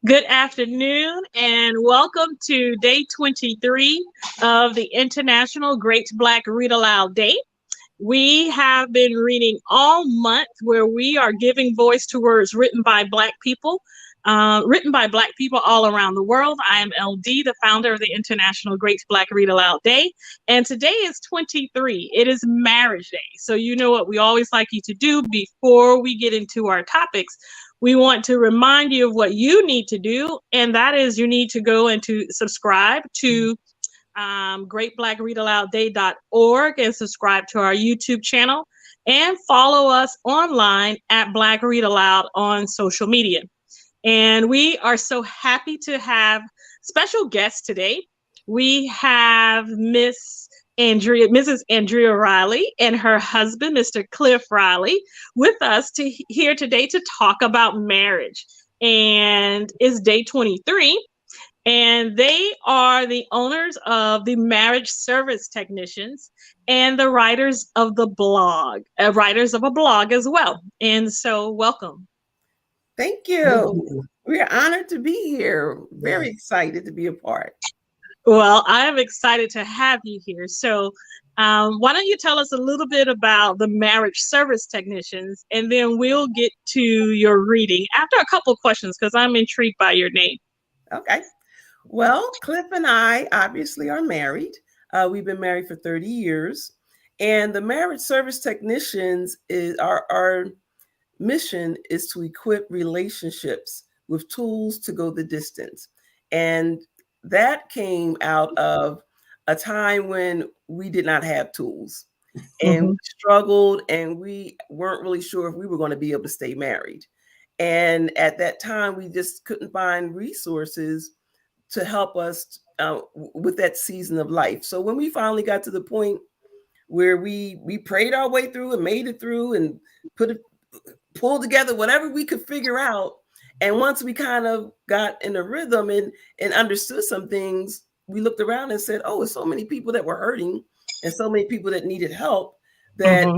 Good afternoon and welcome to day 23 of the International Great Black Read Aloud Day. We have been reading all month where we are giving voice to words written by Black people all around the world. I am LD, the founder of the International Great Black Read Aloud Day, and today is 23. It is Marriage Day. So you know what we always like you to do before we get into our topics. We want to remind you of what you need to do, and that is you need to go and to subscribe to greatblackreadaloudday.org and subscribe to our YouTube channel and follow us online at Black Read Aloud on social media. And we are so happy to have special guests today. We have Mrs. Andrea Riley and her husband, Mr. Cliff Riley, with us here today to talk about marriage. And it's day 23. And they are the owners of the Marriage Service Technicians and the writers of a blog as well. And so welcome. Thank you. We're honored to be here. Very excited to be a part. Well, I am excited to have you here. So why don't you tell us a little bit about the Marriage Service Technicians, and then we'll get to your reading after a couple of questions because I'm intrigued by your name. Okay. Well, Cliff and I obviously are married. We've been married for 30 years. And the Marriage Service Technicians is our mission is to equip relationships with tools to go the distance. And that came out of a time when we did not have tools and we struggled and we weren't really sure if we were going to be able to stay married. And at that time, we just couldn't find resources to help us with that season of life. So when we finally got to the point where we prayed our way through and made it through and pulled together whatever we could figure out. And once we kind of got in a rhythm and understood some things, we looked around and said, oh, there's so many people that were hurting and so many people that needed help that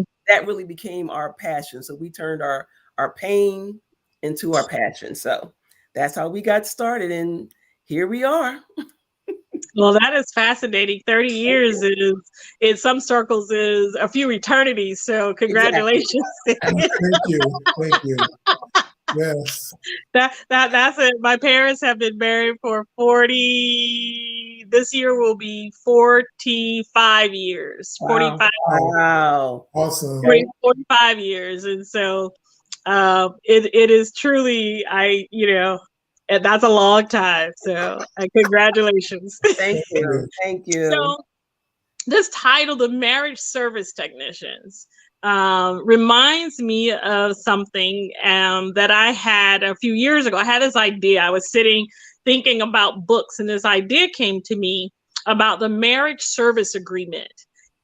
really became our passion. So we turned our pain into our passion. So that's how we got started. And here we are. Well, that is fascinating. 30 years is, in some circles, is a few eternities. So congratulations. Exactly. Thank you. Yes. That's it. My parents have been married for 40. This year will be 45 years. Wow. 45. Wow. Awesome. 45 years. And so it is truly, and that's a long time. So congratulations. Thank you. Thank you. So this title, The Marriage Service Technicians, reminds me of something that I had a few years ago. I had this idea. I was sitting thinking about books, and this idea came to me about the marriage service agreement.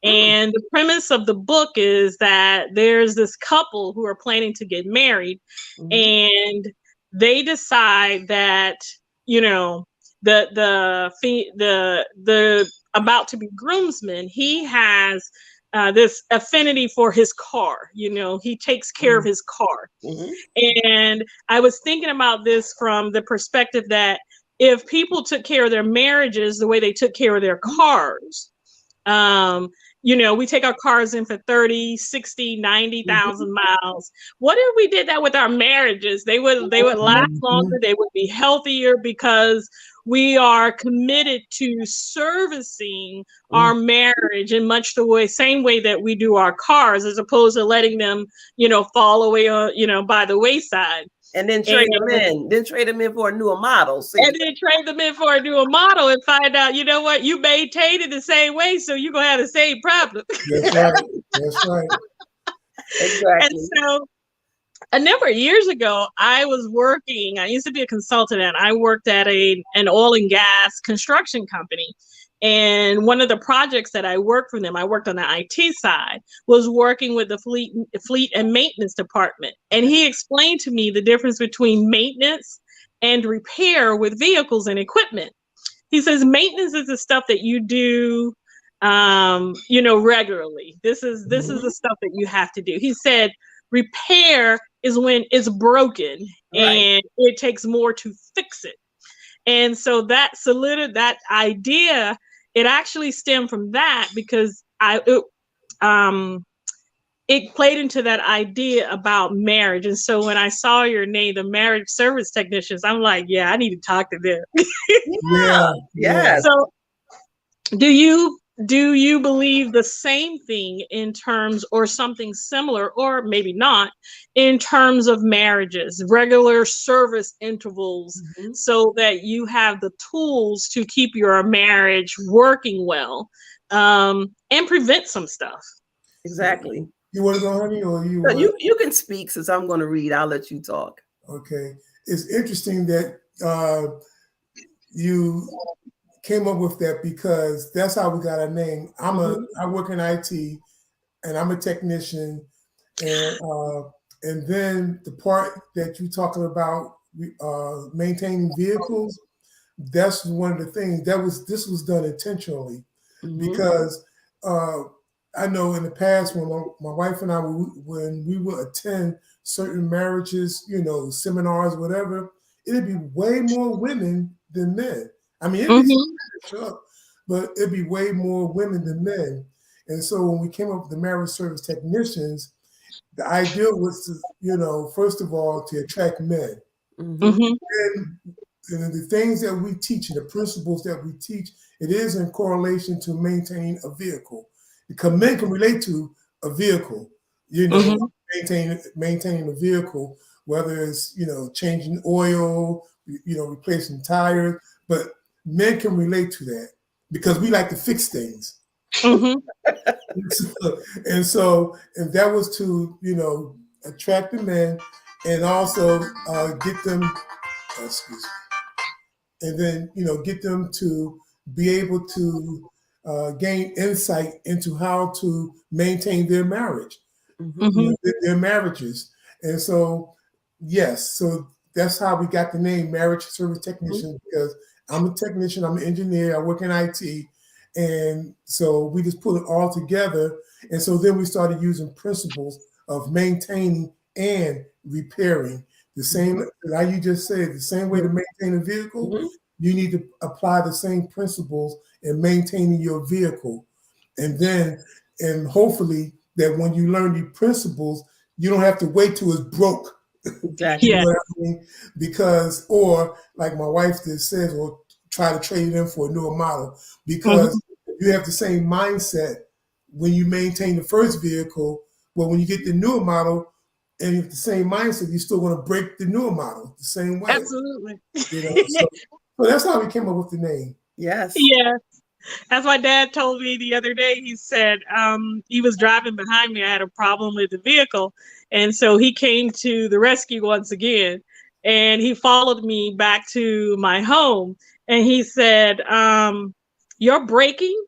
And the premise of the book is that there's this couple who are planning to get married, and they decide that, the about to be groomsman, he has this affinity for his car. He takes care of his car. And I was thinking about this from the perspective that if people took care of their marriages the way they took care of their cars, we take our cars in for 30, 60, 90,000 miles. What if we did that with our marriages? They would last longer. They would be healthier because we are committed to servicing our marriage in much the same way that we do our cars, as opposed to letting them, fall away, by the wayside. And then trade them in for a newer model. See? And then trade them in for a newer model and find out, you know what, you maintain it the same way, so you're going to have the same problem. That's right. That's right. Exactly. And so a number of years ago, I used to be a consultant, and I worked at an oil and gas construction company. And one of the projects that I worked for them, I worked on the IT side, was working with the fleet and maintenance department. And he explained to me the difference between maintenance and repair with vehicles and equipment. He says maintenance is the stuff that you do, regularly. This is the stuff that you have to do. He said repair is when it's broken, Right. and it takes more to fix it. And so that idea, it actually stemmed from that, because it played into that idea about marriage. And so when I saw your name, the marriage service technicians, I'm like, yeah, I need to talk to them. Yeah. Yes. So do you believe the same thing in terms, or something similar, or maybe not, in terms of marriages, regular service intervals, so that you have the tools to keep your marriage working well, and prevent some stuff? Exactly. You want to go, honey, or you? So you can speak, since I'm going to read. I'll let you talk. Okay. It's interesting that you came up with that, because that's how we got our name. I work in IT, and I'm a technician, and then the part that you're talking about, maintaining vehicles, that's one of the things this was done intentionally, because I know in the past, when my wife and I, when we would attend certain marriages, seminars, whatever, it'd be way more women than men. I mean, it'd be sure, but it'd be way more women than men. And so when we came up with the marriage service technicians, the idea was to, first of all, to attract men. And the things that we teach and the principles that we teach, it is in correlation to maintaining a vehicle. Because men can relate to a vehicle, maintaining a vehicle, whether it's, changing oil, replacing tires, but men can relate to that because we like to fix things. And that was to, attract the men, and also get them, excuse me, and then, get them to be able to gain insight into how to maintain their marriage, their marriages. And so, yes, so that's how we got the name Marriage Service Technician, because I'm a technician, I'm an engineer, I work in IT. And so we just put it all together. And so then we started using principles of maintaining and repairing. The same, like you just said, the same way to maintain a vehicle, you need to apply the same principles in maintaining your vehicle. And hopefully that when you learn the principles, you don't have to wait till it's broke. Exactly. You know what I mean? Because, or like my wife just says, or try to trade it in for a newer model, because you have the same mindset when you maintain the first vehicle. Well, when you get the newer model and you have the same mindset, you're still going to break the newer model the same way. Absolutely. So that's how we came up with the name. Yes. Yeah. As my dad told me the other day, he said he was driving behind me. I had a problem with the vehicle. And so he came to the rescue once again. And he followed me back to my home. And he said, "Your braking,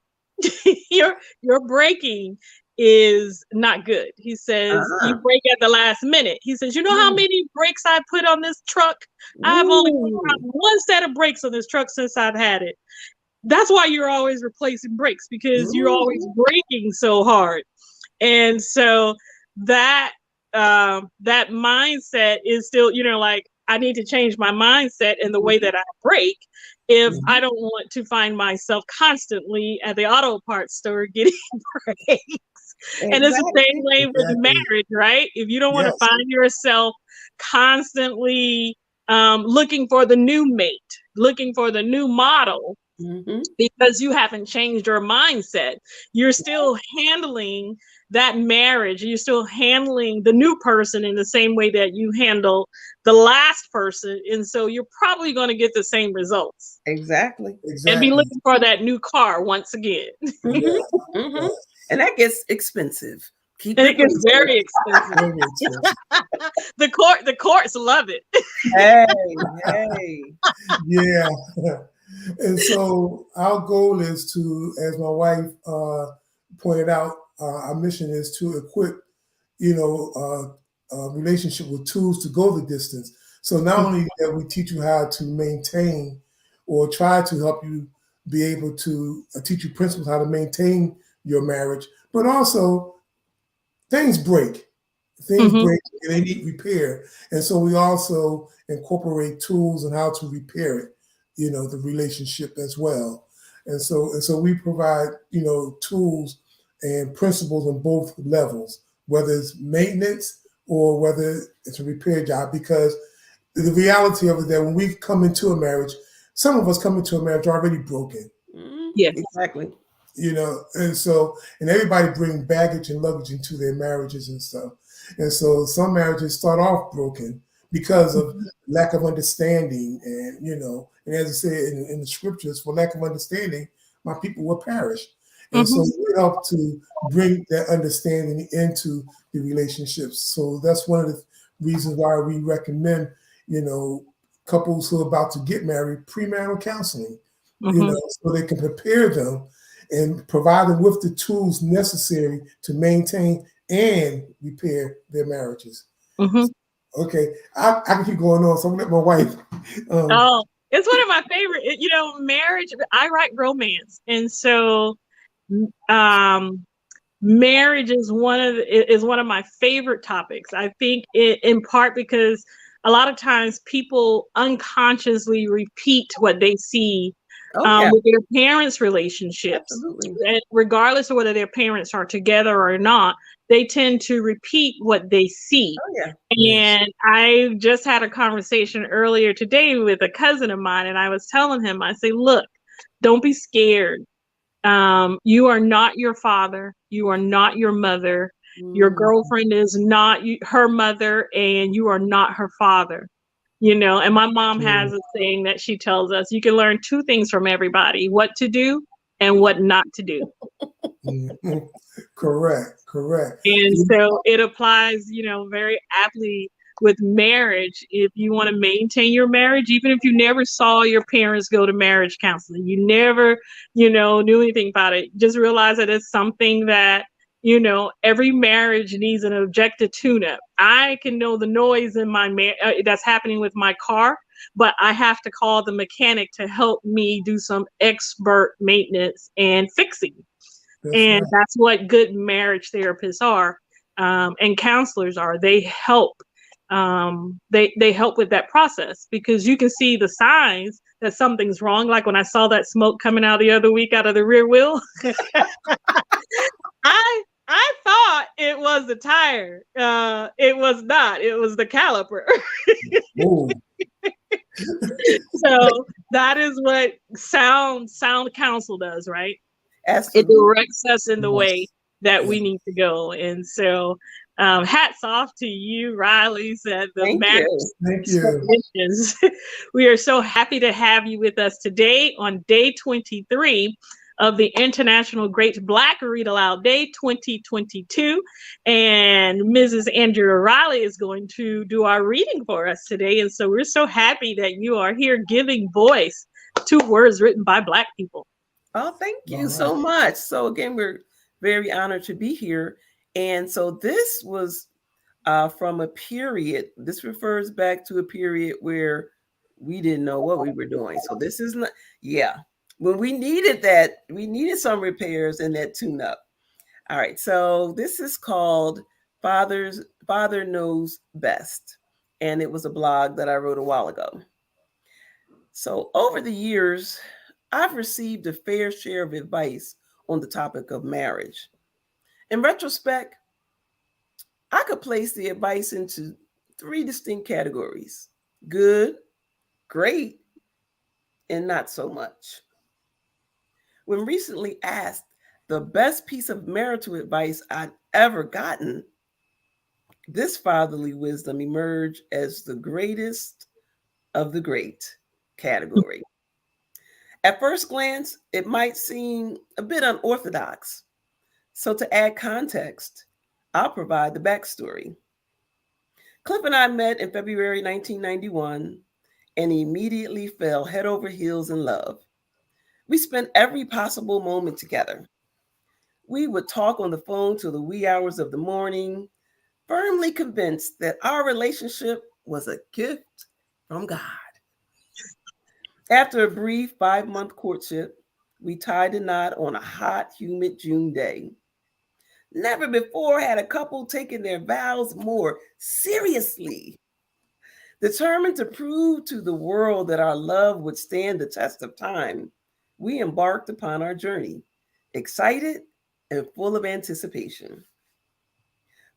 your braking is not good." He says, "You brake at the last minute." He says, "You know how many brakes I put on this truck? I have only put on one set of brakes on this truck since I've had it. That's why you're always replacing brakes, because you're always braking so hard." And so that that mindset is still, like, I need to change my mindset in the way that I brake if I don't want to find myself constantly at the auto parts store getting brakes. And it's the same way with marriage, right? If you don't want to find yourself constantly looking for the new mate, looking for the new model, because you haven't changed your mindset, you're still handling that marriage, you're still handling the new person in the same way that you handle the last person. And so you're probably going to get the same results. Exactly. And be looking for that new car once again. And that gets expensive. It gets very expensive. The courts love it. Hey. Yeah. And so our goal is to, as my wife pointed out, our mission is to equip, a relationship with tools to go the distance. So not only that we teach you how to maintain, or try to help you be able to teach you principles how to maintain your marriage, but also things break. Things break and they need repair. And so we also incorporate tools on how to repair it, the relationship as well. And so we provide, tools and principles on both levels, whether it's maintenance or whether it's a repair job, because the reality of it that when we come into a marriage, some of us come into a marriage already broken. Yes, exactly. And everybody bring baggage and luggage into their marriages and stuff. And so some marriages start off broken because of lack of understanding. And as I said in the scriptures, for lack of understanding, my people will perish. And so we help to bring that understanding into the relationships. So that's one of the reasons why we recommend, couples who are about to get married, premarital counseling, so they can prepare them and provide them with the tools necessary to maintain and repair their marriages. Okay, I can keep going on. So I'm gonna let my wife. It's one of my favorite. Marriage. I write romance, and so marriage is one of my favorite topics. I think in part because a lot of times people unconsciously repeat what they see with their parents' relationships. Absolutely. And regardless of whether their parents are together or not, they tend to repeat what they see. And I just had a conversation earlier today with a cousin of mine, and I was telling him, I say, look, don't be scared. You are not your father. You are not your mother. Your girlfriend is not her mother, and you are not her father. And my mom has a saying that she tells us, you can learn two things from everybody: what to do and what not to do. Correct. And so it applies, very aptly with marriage. If you want to maintain your marriage, even if you never saw your parents go to marriage counseling, you never, knew anything about it, just realize that it's something that, every marriage needs an objective tune-up. I can know the noise in my that's happening with my car, but I have to call the mechanic to help me do some expert maintenance and fixing. That's what good marriage therapists are, and counselors are. They help. They help with that process, because you can see the signs that something's wrong. Like when I saw that smoke coming out the other week out of the rear wheel, I thought it was the tire. It was not. It was the caliper. So that is what sound counsel does, right? Absolutely. It directs us in the way that we need to go. And so hats off to you, Riley, said the Thank you. We are so happy to have you with us today on day 23 of the International Great Black Read Aloud Day 2022. And Mrs. Andrea Riley is going to do our reading for us today. And so we're so happy that you are here giving voice to words written by Black people. Oh, thank you so much. So again, we're very honored to be here. And so this was from a period. This refers back to a period where we didn't know what we were doing. So this is not, when we needed that, we needed some repairs and that tune-up. All right, so this is called Father Knows Best. And it was a blog that I wrote a while ago. So over the years, I've received a fair share of advice on the topic of marriage. In retrospect, I could place the advice into 3 distinct categories: good, great, and not so much. When recently asked the best piece of marital advice I'd ever gotten, this fatherly wisdom emerged as the greatest of the great category. At first glance, it might seem a bit unorthodox. So to add context, I'll provide the backstory. Cliff and I met in February 1991 and immediately fell head over heels in love. We spent every possible moment together. We would talk on the phone till the wee hours of the morning, firmly convinced that our relationship was a gift from God. After a brief 5-month courtship, we tied a knot on a hot, humid June day. Never before had a couple taken their vows more seriously. Determined to prove to the world that our love would stand the test of time, we embarked upon our journey, excited and full of anticipation.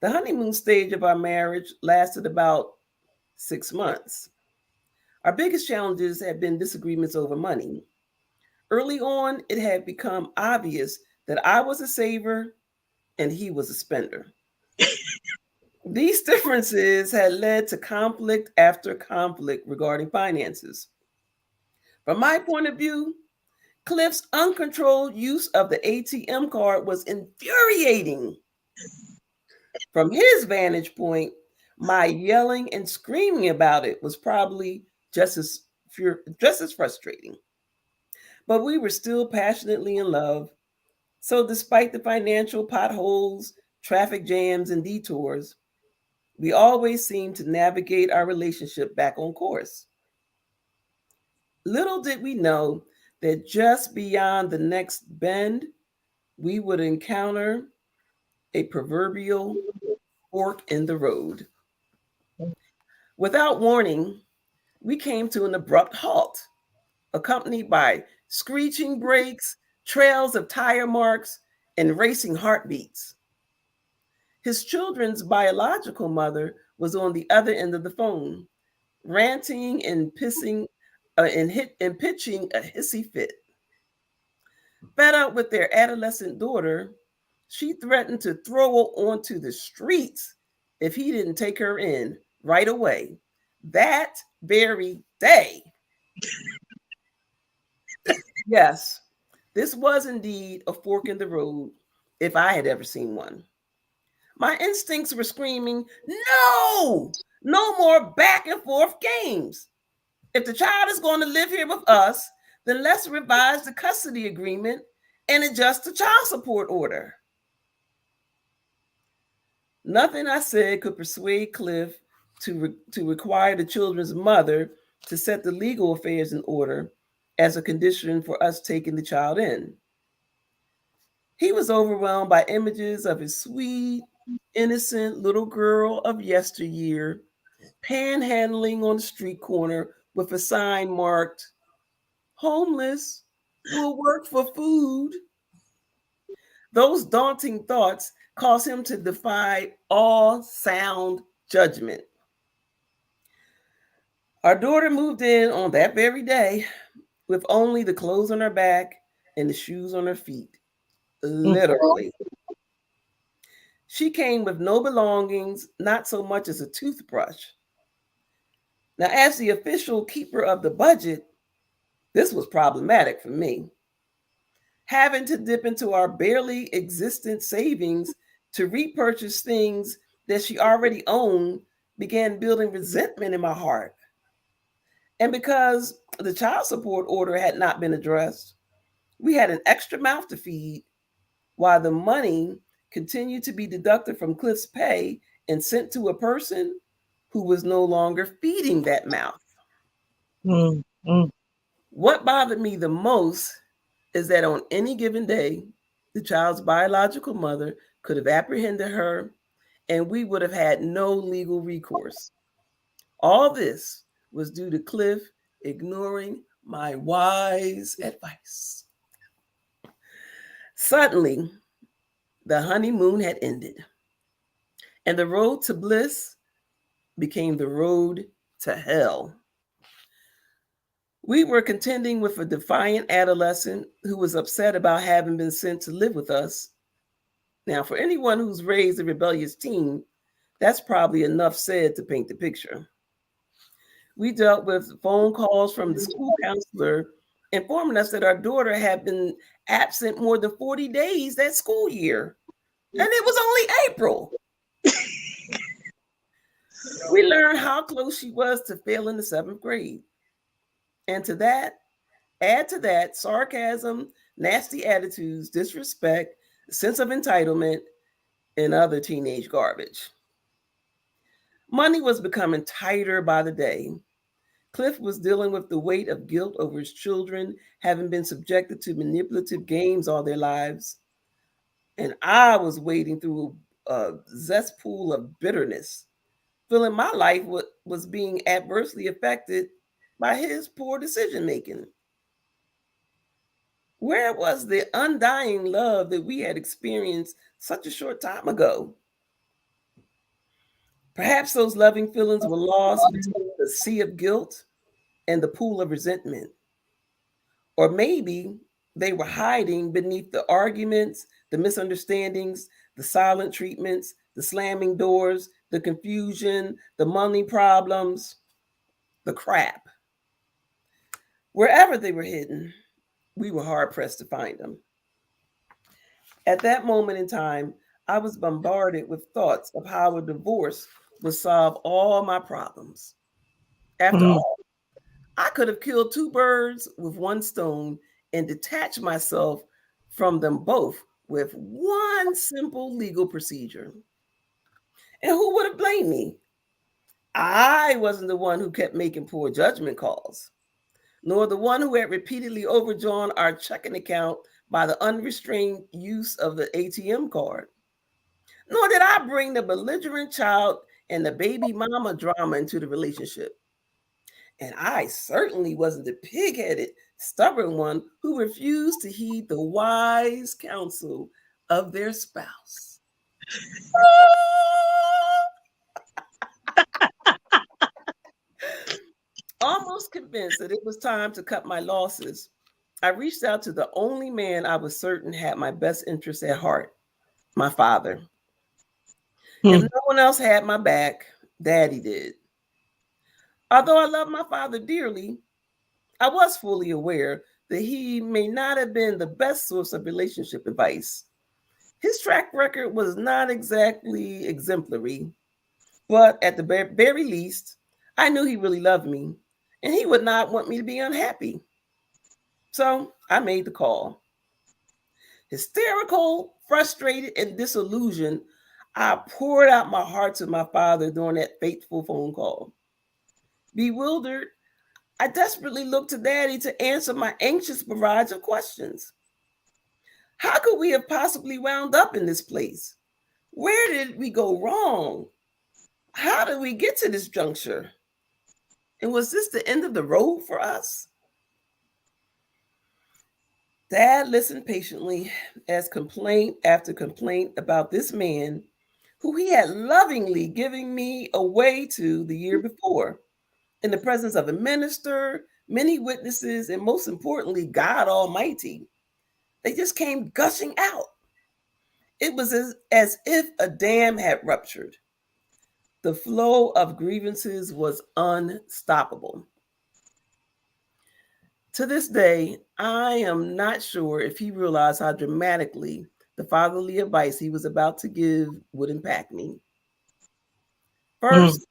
The honeymoon stage of our marriage lasted about 6 months. Our biggest challenges had been disagreements over money. Early on, it had become obvious that I was a saver and he was a spender. These differences had led to conflict after conflict regarding finances. From my point of view, Cliff's uncontrolled use of the ATM card was infuriating. From his vantage point, my yelling and screaming about it was probably just as frustrating. But we were still passionately in love. So, despite the financial potholes, traffic jams, and detours, we always seemed to navigate our relationship back on course. Little did we know that just beyond the next bend, we would encounter a proverbial fork in the road. Without warning, we came to an abrupt halt, accompanied by screeching brakes, trails of tire marks, and racing heartbeats. His children's biological mother was on the other end of the phone, ranting and pissing and pitching a hissy fit. Fed up with their adolescent daughter, she threatened to throw her onto the streets if he didn't take her in right away that very day. Yes, this was indeed a fork in the road if I had ever seen one. My instincts were screaming, no, no more back and forth games. If the child is going to live here with us, then let's revise the custody agreement and adjust the child support order. Nothing I said could persuade Cliff to require the children's mother to set the legal affairs in order as a condition for us taking the child in. He was overwhelmed by images of his sweet, innocent little girl of yesteryear panhandling on the street corner with a sign marked, homeless, will work for food. Those daunting thoughts caused him to defy all sound judgment. Our daughter moved in on that very day with only the clothes on her back and the shoes on her feet. Literally. She came with no belongings, not so much as a toothbrush. Now, as the official keeper of the budget, this was problematic for me. Having to dip into our barely existent savings to repurchase things that she already owned began building resentment in my heart. And because the child support order had not been addressed, we had an extra mouth to feed while the money continued to be deducted from Cliff's pay and sent to a person who was no longer feeding that mouth. Mm-hmm. What bothered me the most is that on any given day, the child's biological mother could have apprehended her and we would have had no legal recourse. All this was due to Cliff ignoring my wise advice. Suddenly, the honeymoon had ended, and the road to bliss became the road to hell. We were contending with a defiant adolescent who was upset about having been sent to live with us. Now, for anyone who's raised a rebellious teen, that's probably enough said to paint the picture. We dealt with phone calls from the school counselor informing us that our daughter had been absent more than 40 days that school year. And it was only April. We learned how close she was to failing the 7th grade. And add to that sarcasm, nasty attitudes, disrespect, sense of entitlement, and other teenage garbage. Money was becoming tighter by the day. Cliff was dealing with the weight of guilt over his children having been subjected to manipulative games all their lives. And I was wading through a cesspool of bitterness, feeling my life was being adversely affected by his poor decision making. Where was the undying love that we had experienced such a short time ago? Perhaps those loving feelings were lost between the sea of guilt and the pool of resentment. Or maybe they were hiding beneath the arguments, the misunderstandings, the silent treatments, the slamming doors, the confusion, the money problems, the crap. Wherever they were hidden, we were hard pressed to find them. At that moment in time, I was bombarded with thoughts of how a divorce would solve all my problems. After all, I could have killed two birds with one stone and detached myself from them both with one simple legal procedure. And who would have blamed me? I wasn't the one who kept making poor judgment calls, nor the one who had repeatedly overdrawn our checking account by the unrestrained use of the ATM card. Nor did I bring the belligerent child and the baby mama drama into the relationship. And I certainly wasn't the pig-headed, stubborn one who refused to heed the wise counsel of their spouse. Almost convinced that it was time to cut my losses, I reached out to the only man I was certain had my best interests at heart, my father. If no one else had my back, Daddy did. Although I love my father dearly, I was fully aware that he may not have been the best source of relationship advice. His track record was not exactly exemplary, but at the very least, I knew he really loved me, and he would not want me to be unhappy. So I made the call. Hysterical, frustrated, and disillusioned, I poured out my heart to my father during that fateful phone call. Bewildered, I desperately looked to Daddy to answer my anxious barrage of questions. How could we have possibly wound up in this place? Where did we go wrong? How did we get to this juncture? And was this the end of the road for us? Dad listened patiently as complaint after complaint about this man who he had lovingly given me away to the year before in the presence of a minister, many witnesses, and most importantly, God Almighty. They just came gushing out. It was as if a dam had ruptured. The flow of grievances was unstoppable. To this day, I am not sure if he realized how dramatically the fatherly advice he was about to give would impact me. First,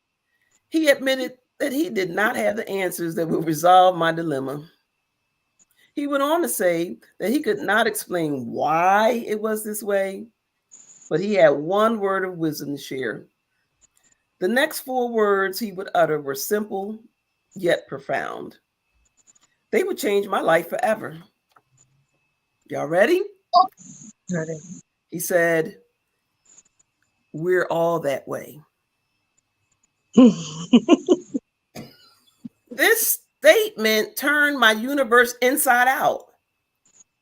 he admitted that he did not have the answers that would resolve my dilemma. He went on to say that he could not explain why it was this way, but he had one word of wisdom to share. The next 4 words he would utter were simple yet profound. They would change my life forever. Y'all ready? Ready. He said, "We're all that way." This statement turned my universe inside out.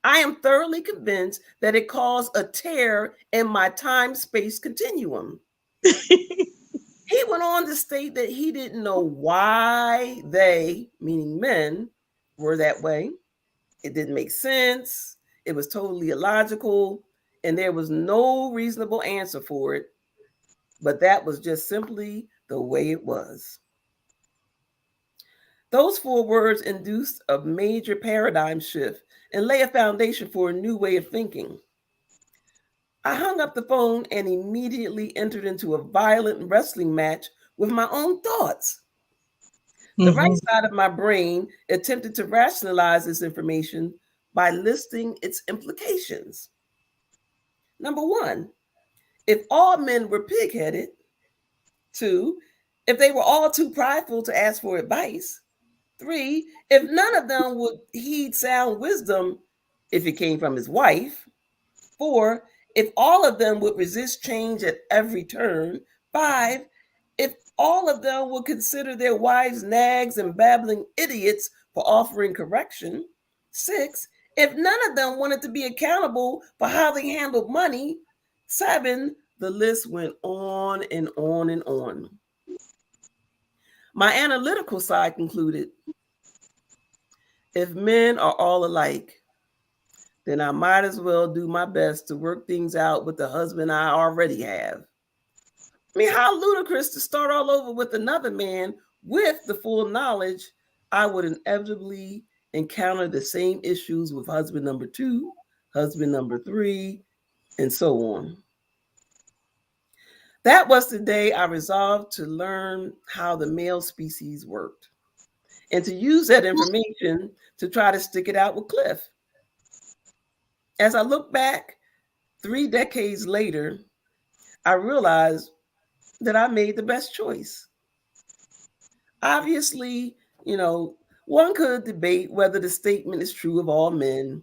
I am thoroughly convinced that it caused a tear in my time-space continuum. He went on to state that he didn't know why they, meaning men, were that way. It didn't make sense. It was totally illogical, and there was no reasonable answer for it. But that was just simply the way it was. Those 4 words induced a major paradigm shift and lay a foundation for a new way of thinking. I hung up the phone and immediately entered into a violent wrestling match with my own thoughts. The right side of my brain attempted to rationalize this information by listing its implications. Number 1, if all men were pig-headed. 2, if they were all too prideful to ask for advice. 3, if none of them would heed sound wisdom if it came from his wife. 4, If all of them would resist change at every turn. 5, if all of them would consider their wives nags and babbling idiots for offering correction. 6, if none of them wanted to be accountable for how they handled money. 7, the list went on and on and on. My analytical side concluded, if men are all alike, then I might as well do my best to work things out with the husband I already have. I mean, how ludicrous to start all over with another man with the full knowledge I would inevitably encounter the same issues with husband number 2, husband number 3, and so on. That was the day I resolved to learn how the male species worked and to use that information to try to stick it out with Cliff. As I look back 3 decades later, I realized that I made the best choice. Obviously, one could debate whether the statement is true of all men,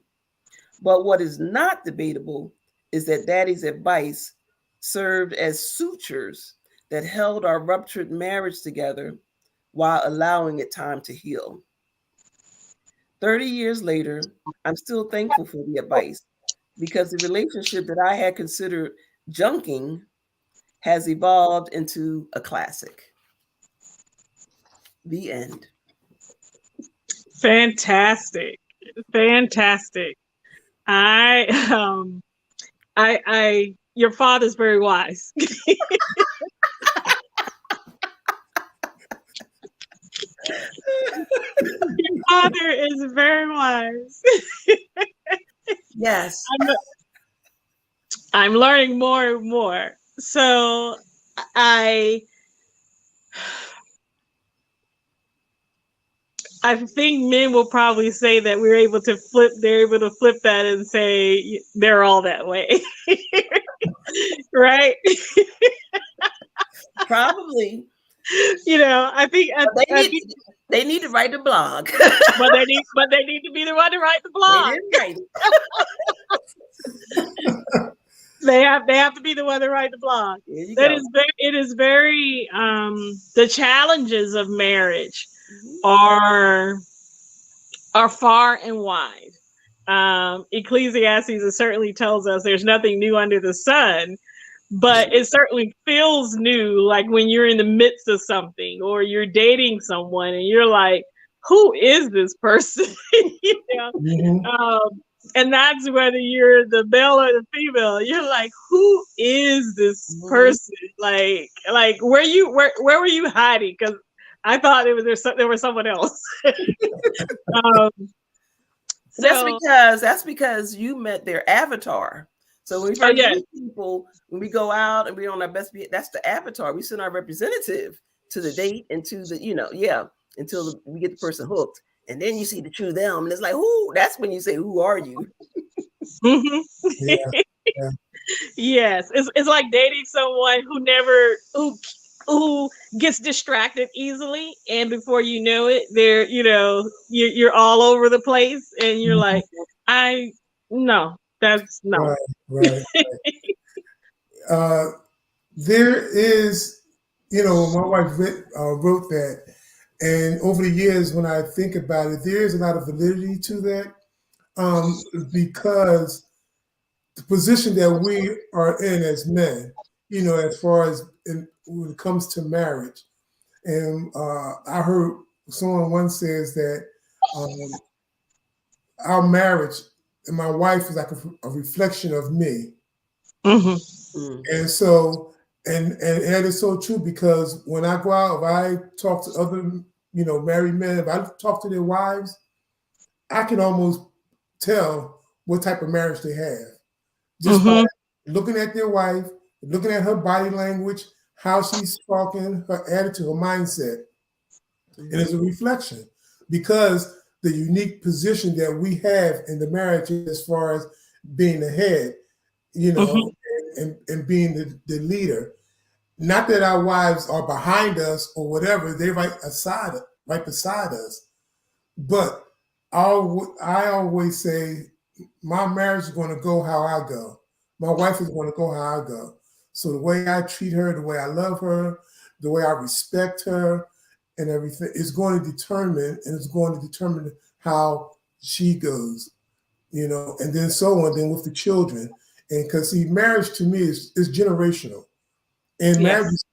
but what is not debatable is that Daddy's advice served as sutures that held our ruptured marriage together while allowing it time to heal. 30 years later, I'm still thankful for the advice because the relationship that I had considered junking has evolved into a classic. The end. Fantastic. Your father's very wise. Your father is very wise. Yes. I'm learning more and more. So I think men will probably say that they're able to flip that and say they're all that way. Right? Probably. I think they need to write the blog. but they need to be the one to write the blog. They didn't write it. They have to be the one to write the blog. It is very the challenges of marriage are far and wide. Ecclesiastes certainly tells us there's nothing new under the sun, but it certainly feels new, like when you're in the midst of something or you're dating someone and you're like, who is this person? And that's whether you're the male or the female. You're like, who is this person? Like where were you hiding? Because I thought there was someone else. That's because you met their avatar. So when we meet people, when we go out and we're on our best behavior, that's the avatar. We send our representative to the date and to the, until we get the person hooked. And then you see the true them. And it's like, who? That's when you say, who are you? Yeah. Yes. It's like dating someone who gets distracted easily. And before you know it, you're all over the place. And you're like, no, that's no. Right. There is, my wife wrote that. And over the years, when I think about it, there is a lot of validity to that because the position that we are in as men, as far as when it comes to marriage. And I heard someone once says that our marriage and my wife is like a reflection of me. Mm-hmm. And so, and that is so true because when I go out, if I talk to other, married men, if I talk to their wives, I can almost tell what type of marriage they have. Just by looking at their wife, looking at her body language, how she's talking, her attitude, her mindset. And it's a reflection because the unique position that we have in the marriage as far as being the head, and being the leader. Not that our wives are behind us or whatever, they're right beside us. But I always say my marriage is going to go how I go. My wife is going to go how I go. So the way I treat her, the way I love her, the way I respect her, and everything is going to determine how she goes, and then so on. Then with the children, and because see, marriage to me is generational, and Yes. marriage is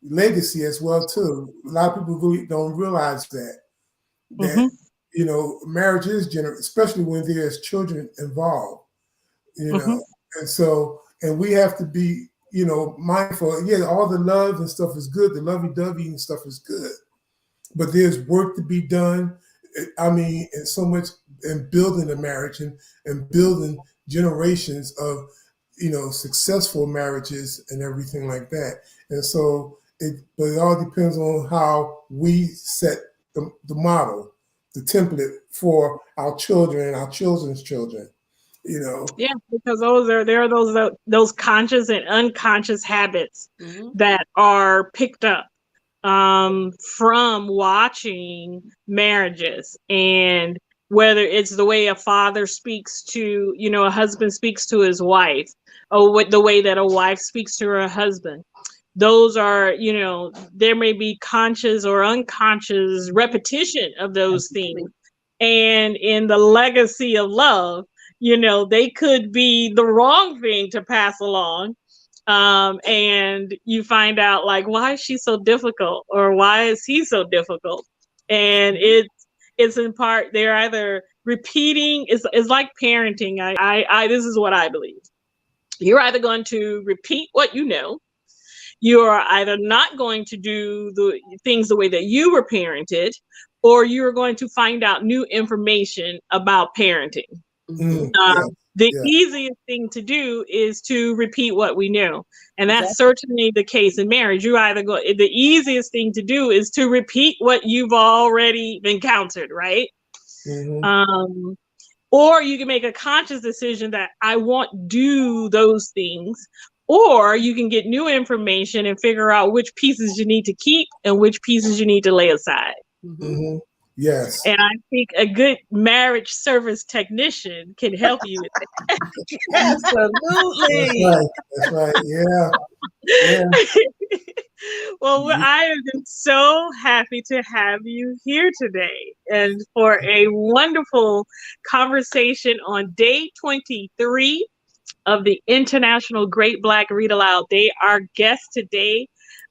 legacy as well too. A lot of people really don't realize that marriage is especially when there's children involved. And so, and we have to be, mindful. Yeah, all the love and stuff is good. The lovey-dovey and stuff is good, but there's work to be done. I mean, and so much in building a marriage and building generations of, successful marriages and everything like that. And so, but it all depends on how we set the model, the template for our children and our children's children. Yeah, because there are those conscious and unconscious habits that are picked up from watching marriages, and whether it's the way a father speaks to, a husband speaks to his wife, or the way that a wife speaks to her husband. Those are, there may be conscious or unconscious repetition of those things. And in the legacy of love, they could be the wrong thing to pass along. And you find out, like, why is she so difficult, or why is he so difficult? And it's in part, they're either repeating. It's like parenting. I this is what I believe. You're either going to repeat what you know. You are either not going to do the things the way that you were parented, or you're going to find out new information about parenting. Easiest thing to do is to repeat what we know. And that's certainly the case in marriage. The easiest thing to do is to repeat what you've already encountered, right? Or you can make a conscious decision that I won't do those things. Or you can get new information and figure out which pieces you need to keep and which pieces you need to lay aside. Yes. And I think a good marriage service technician can help you with that. Absolutely. That's right. Yeah. Well, I have been so happy to have you here today, and for a wonderful conversation on day 23 of the International Great Black Read Aloud Day. Our guests today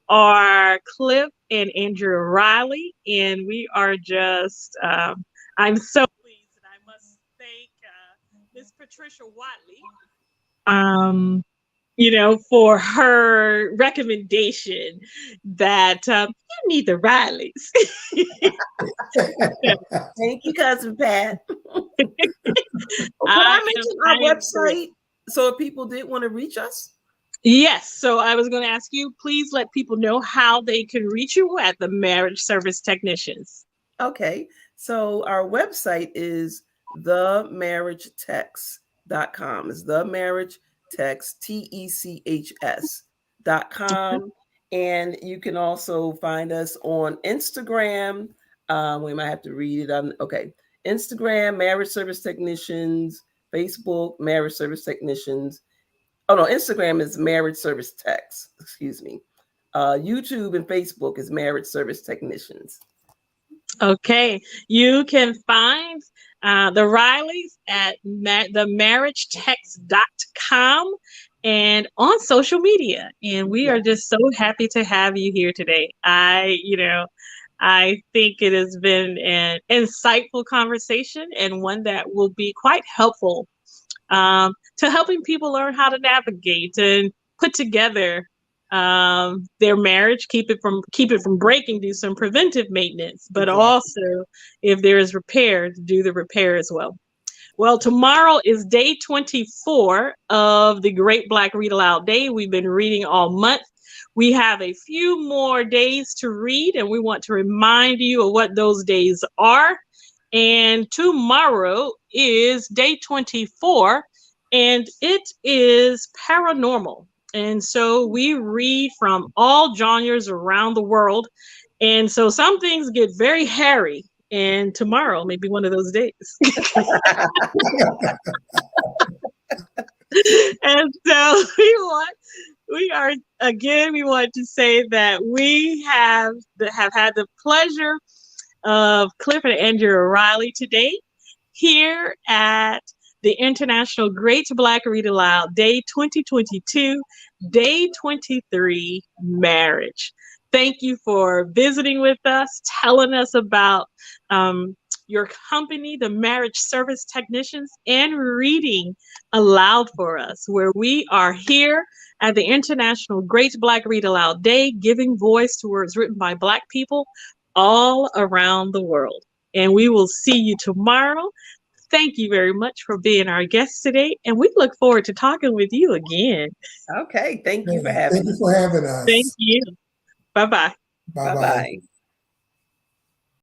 are Cliff and Andrea Riley, and we are just, I'm so pleased, and I must thank Miss Patricia Watley, for her recommendation that you need the Rileys. Thank you, Cousin Pat. Can I mention our website? So if people did want to reach us? Yes. So I was going to ask you, please let people know how they can reach you at the Marriage Service Technicians. Okay. So our website is themarriagetext.com. It's themarriagetext, TECHS.com. And you can also find us on Instagram. We might have to read it. Okay. Instagram, Marriage Service Technicians. Facebook, Marriage Service Technicians. Oh no, Instagram is Marriage Service Techs. Excuse me. YouTube and Facebook is Marriage Service Technicians. Okay, you can find the Rileys at themarriagetext.com and on social media. And we are just so happy to have you here today. I think it has been an insightful conversation, and one that will be quite helpful to helping people learn how to navigate and put together their marriage, keep it from breaking, do some preventive maintenance, but also if there is repair, to do the repair as well. Well, tomorrow is day 24 of the Great Black Read Aloud Day. We've been reading all month. We have a few more days to read, and we want to remind you of what those days are. And tomorrow is day 24, and it is paranormal. And so we read from all genres around the world. And so some things get very hairy, and tomorrow may be one of those days. And so we want to say that we have had the pleasure of Cliff and Andrea Riley today here at the International Great Black Read Aloud Day 2022, Day 23, Marriage. Thank you for visiting with us, telling us about your company, the Marriage Service Technicians, and reading aloud for us, where we are here at the International Great Black Read Aloud Day, giving voice to words written by Black people all around the world. And we will see you tomorrow. Thank you very much for being our guest today, and we look forward to talking with you again. Okay, thank you for having us. Thank you for having us. Thank you. Bye-bye. Bye-bye. Bye-bye.